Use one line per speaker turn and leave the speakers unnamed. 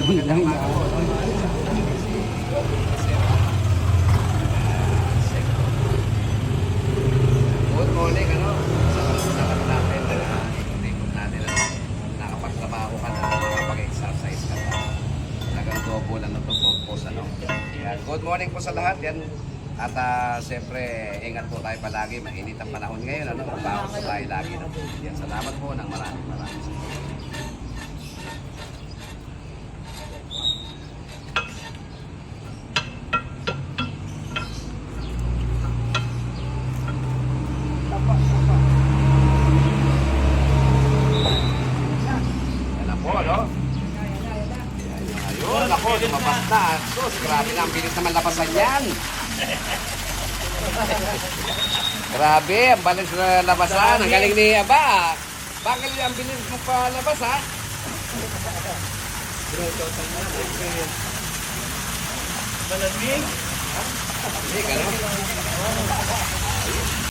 magandang umaga po. Good morning, ano? Sa natin na ikot natin, ano? Nakapagtrabaho ka na, nakapag-exercise ka na. Talagang double, ano to, purpose, ano? Yan. Good morning po sa lahat, yan. At siyempre, ingat po tayo palagi. Mainit ang panahon ngayon, ano? Bawas po tayo lagi, no? Yan. Salamat po ng maraming. Ayun, ako, lumabas na. Sus, grabe na, ang bilis naman labasan yan. Grabe, ang bilis na labasan. Ang galing ni Aba. Bakit ang bilis mo pa labas, ha?
Malamig?
Hindi, gano'n.